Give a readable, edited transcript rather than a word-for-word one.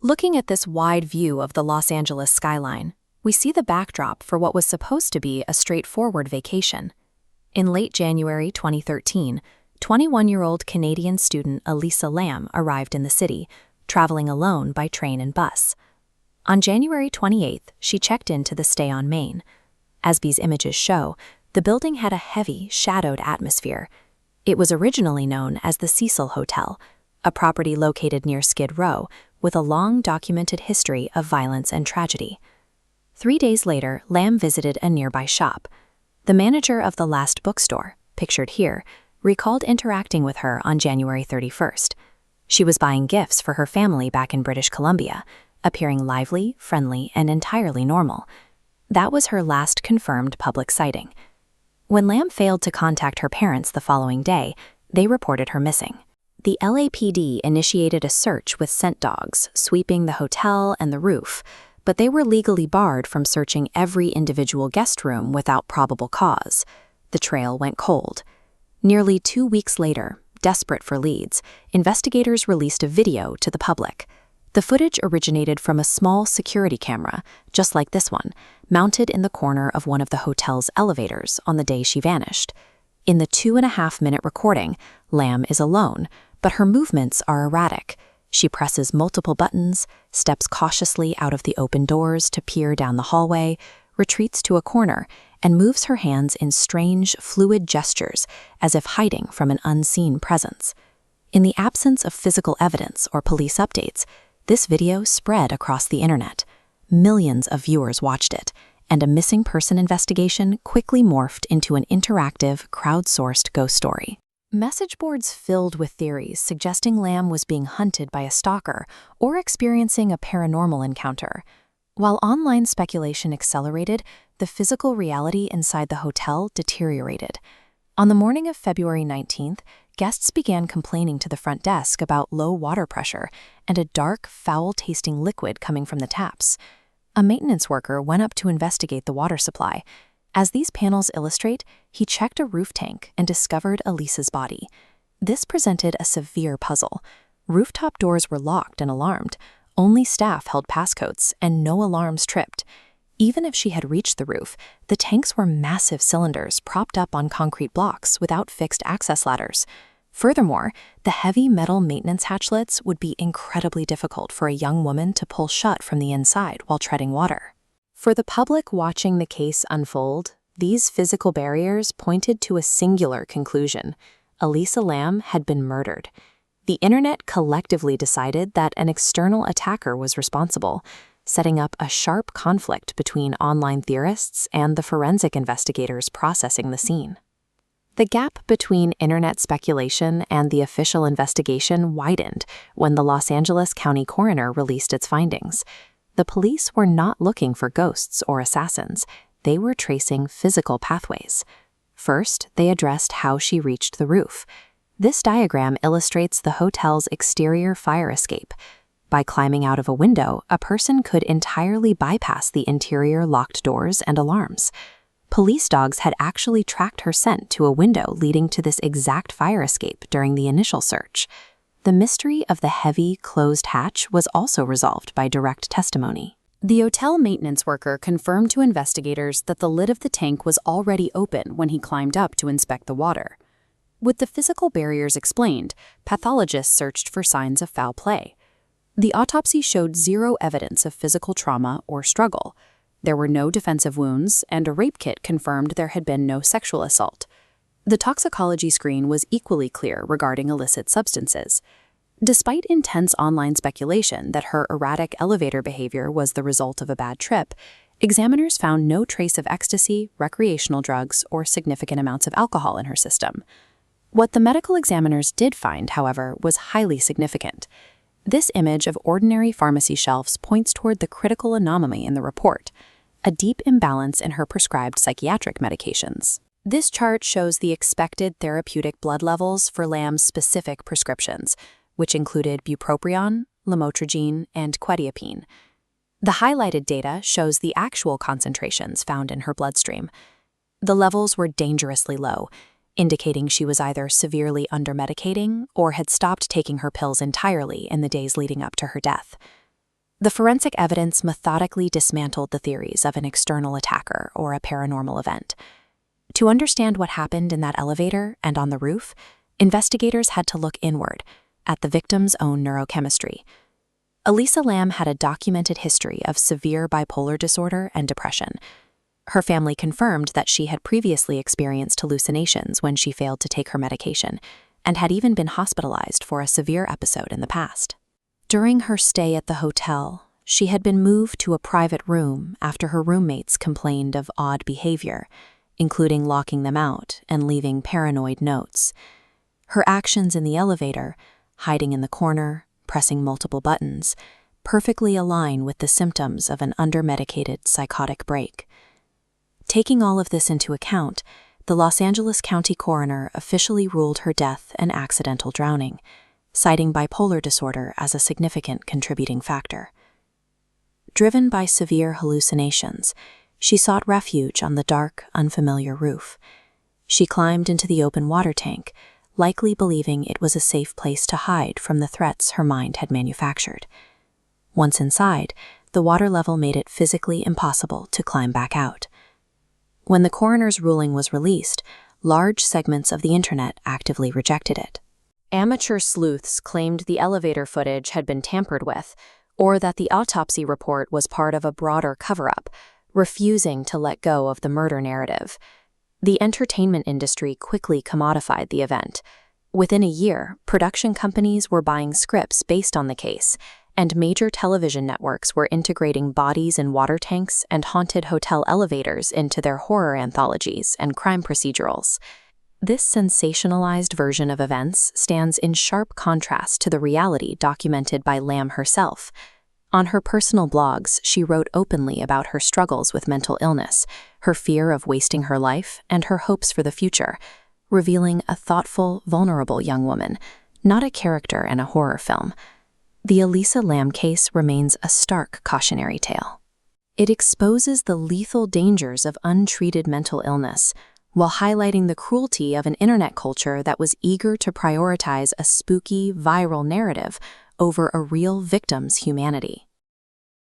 Looking at this wide view of the Los Angeles skyline, we see the backdrop for what was supposed to be a straightforward vacation. In late January 2013, 21-year-old Canadian student Elisa Lam arrived in the city, traveling alone by train and bus. On January 28th, she checked into the stay on Main. As these images show, the building had a heavy, shadowed atmosphere. It was originally known as the Cecil Hotel, a property located near Skid Row, with a long documented history of violence and tragedy. 3 days later, Lam visited a nearby shop. The manager of the last bookstore, pictured here, recalled interacting with her on January 31st. She was buying gifts for her family back in British Columbia, appearing lively, friendly, and entirely normal. That was her last confirmed public sighting. When Lam failed to contact her parents the following day, they reported her missing. The LAPD initiated a search with scent dogs, sweeping the hotel and the roof, but they were legally barred from searching every individual guest room without probable cause. The trail went cold. Nearly 2 weeks later, desperate for leads, investigators released a video to the public. The footage originated from a small security camera, just like this one, mounted in the corner of one of the hotel's elevators on the day she vanished. In the 2.5-minute recording, Lam is alone, but her movements are erratic. She presses multiple buttons, steps cautiously out of the open doors to peer down the hallway, retreats to a corner, and moves her hands in strange, fluid gestures, as if hiding from an unseen presence. In the absence of physical evidence or police updates, this video spread across the internet. Millions of viewers watched it, and a missing person investigation quickly morphed into an interactive, crowdsourced ghost story. Message boards filled with theories suggesting Lam was being hunted by a stalker or experiencing a paranormal encounter. While online speculation accelerated, the physical reality inside the hotel deteriorated. On the morning of February 19th, guests began complaining to the front desk about low water pressure and a dark, foul-tasting liquid coming from the taps. A maintenance worker went up to investigate the water supply. As these panels illustrate, he checked a roof tank and discovered Elisa's body. This presented a severe puzzle. Rooftop doors were locked and alarmed. Only staff held passcodes, and no alarms tripped. Even if she had reached the roof, the tanks were massive cylinders propped up on concrete blocks without fixed access ladders. Furthermore, the heavy metal maintenance hatchlets would be incredibly difficult for a young woman to pull shut from the inside while treading water. For the public watching the case unfold, these physical barriers pointed to a singular conclusion: Elisa Lam had been murdered. The internet collectively decided that an external attacker was responsible, setting up a sharp conflict between online theorists and the forensic investigators processing the scene. The gap between internet speculation and the official investigation widened when the Los Angeles County coroner released its findings. The police were not looking for ghosts or assassins. They were tracing physical pathways. First, they addressed how she reached the roof. This diagram illustrates the hotel's exterior fire escape. By climbing out of a window, a person could entirely bypass the interior locked doors and alarms. Police dogs had actually tracked her scent to a window leading to this exact fire escape during the initial search. The mystery of the heavy, closed hatch was also resolved by direct testimony. The hotel maintenance worker confirmed to investigators that the lid of the tank was already open when he climbed up to inspect the water. With the physical barriers explained, pathologists searched for signs of foul play. The autopsy showed zero evidence of physical trauma or struggle. There were no defensive wounds, and a rape kit confirmed there had been no sexual assault. The toxicology screen was equally clear regarding illicit substances. Despite intense online speculation that her erratic elevator behavior was the result of a bad trip, examiners found no trace of ecstasy, recreational drugs, or significant amounts of alcohol in her system. What the medical examiners did find, however, was highly significant. This image of ordinary pharmacy shelves points toward the critical anomaly in the report: a deep imbalance in her prescribed psychiatric medications. This chart shows the expected therapeutic blood levels for Lam's specific prescriptions, which included bupropion, lamotrigine, and quetiapine. The highlighted data shows the actual concentrations found in her bloodstream. The levels were dangerously low, indicating she was either severely undermedicating or had stopped taking her pills entirely in the days leading up to her death. The forensic evidence methodically dismantled the theories of an external attacker or a paranormal event. To understand what happened in that elevator and on the roof, investigators had to look inward, at the victim's own neurochemistry. Elisa Lam had a documented history of severe bipolar disorder and depression. Her family confirmed that she had previously experienced hallucinations when she failed to take her medication, and had even been hospitalized for a severe episode in the past. During her stay at the hotel, she had been moved to a private room after her roommates complained of odd behavior, including locking them out and leaving paranoid notes. Her actions in the elevator, hiding in the corner, pressing multiple buttons, perfectly align with the symptoms of an under-medicated psychotic break. Taking all of this into account, the Los Angeles County coroner officially ruled her death an accidental drowning, citing bipolar disorder as a significant contributing factor. Driven by severe hallucinations, she sought refuge on the dark, unfamiliar roof. She climbed into the open water tank, likely believing it was a safe place to hide from the threats her mind had manufactured. Once inside, the water level made it physically impossible to climb back out. When the coroner's ruling was released, large segments of the internet actively rejected it. Amateur sleuths claimed the elevator footage had been tampered with, or that the autopsy report was part of a broader cover-up, refusing to let go of the murder narrative. The entertainment industry quickly commodified the event. Within a year, production companies were buying scripts based on the case, and major television networks were integrating bodies in water tanks and haunted hotel elevators into their horror anthologies and crime procedurals. This sensationalized version of events stands in sharp contrast to the reality documented by Lam herself. On her personal blogs, she wrote openly about her struggles with mental illness, her fear of wasting her life, and her hopes for the future, revealing a thoughtful, vulnerable young woman, not a character in a horror film. The Elisa Lam case remains a stark cautionary tale. It exposes the lethal dangers of untreated mental illness, while highlighting the cruelty of an internet culture that was eager to prioritize a spooky, viral narrative over a real victim's humanity.